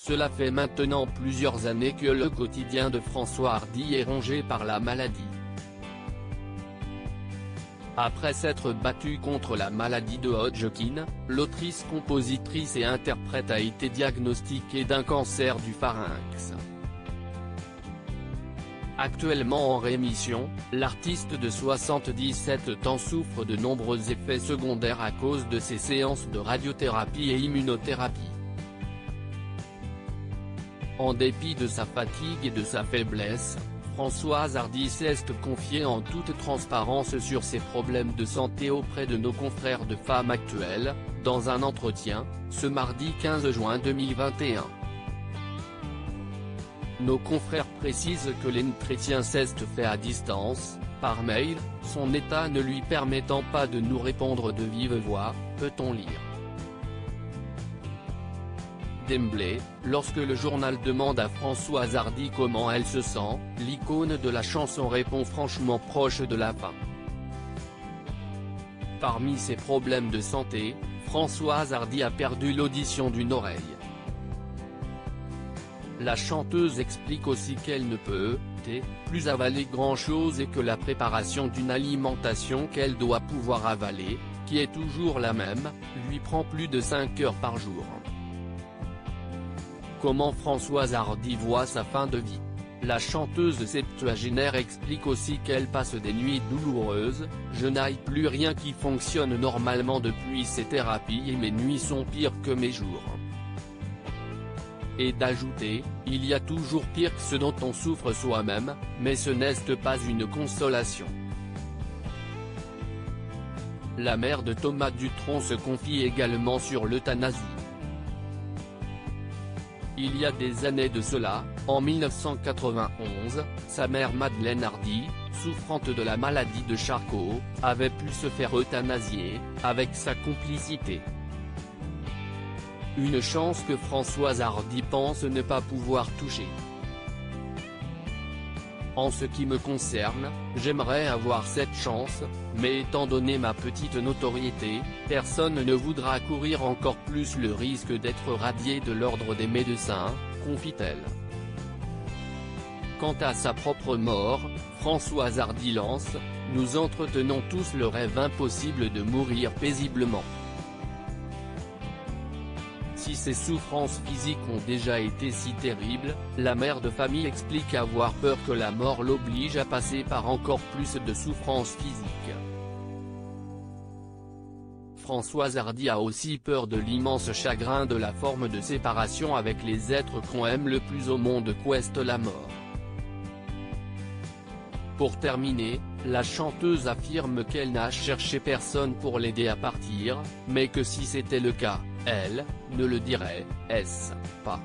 Cela fait maintenant plusieurs années que le quotidien de François Hardy est rongé par la maladie. Après s'être battue contre la maladie de Hodgkin, l'autrice, compositrice et interprète a été diagnostiquée d'un cancer du pharynx. Actuellement en rémission, l'artiste de 77 ans souffre de nombreux effets secondaires à cause de ses séances de radiothérapie et immunothérapie. En dépit de sa fatigue et de sa faiblesse, Françoise Hardy s'est confiée en toute transparence sur ses problèmes de santé auprès de nos confrères de Femmes Actuelles, dans un entretien, ce mardi 15 juin 2021. Nos confrères précisent que l'entretien s'est fait à distance, par mail, son état ne lui permettant pas de nous répondre de vive voix, peut-on lire. D'emblée, lorsque le journal demande à Françoise Hardy comment elle se sent, l'icône de la chanson répond franchement proche de la fin. Parmi ses problèmes de santé, Françoise Hardy a perdu l'audition d'une oreille. La chanteuse explique aussi qu'elle ne peut plus avaler grand-chose et que la préparation d'une alimentation qu'elle doit pouvoir avaler, qui est toujours la même, lui prend plus de 5 heures par jour. Comment Françoise Hardy voit sa fin de vie. La chanteuse septuagénaire explique aussi qu'elle passe des nuits douloureuses, « Je n'ai plus rien qui fonctionne normalement depuis ces thérapies et mes nuits sont pires que mes jours. » Et d'ajouter, « Il y a toujours pire que ce dont on souffre soi-même, mais ce n'est pas une consolation. » La mère de Thomas Dutronc se confie également sur l'euthanasie. Il y a des années de cela, en 1991, sa mère Madeleine Hardy, souffrante de la maladie de Charcot, avait pu se faire euthanasier, avec sa complicité. Une chance que Françoise Hardy pense ne pas pouvoir toucher. En ce qui me concerne, j'aimerais avoir cette chance, mais étant donné ma petite notoriété, personne ne voudra courir encore plus le risque d'être radié de l'ordre des médecins, confie-t-elle. Quant à sa propre mort, Françoise Hardy lance « Nous entretenons tous le rêve impossible de mourir paisiblement. » Si ses souffrances physiques ont déjà été si terribles, la mère de famille explique avoir peur que la mort l'oblige à passer par encore plus de souffrances physiques. Françoise Hardy a aussi peur de l'immense chagrin de la forme de séparation avec les êtres qu'on aime le plus au monde qu'est la mort. Pour terminer, la chanteuse affirme qu'elle n'a cherché personne pour l'aider à partir, mais que si c'était le cas, elle ne le dirait pas.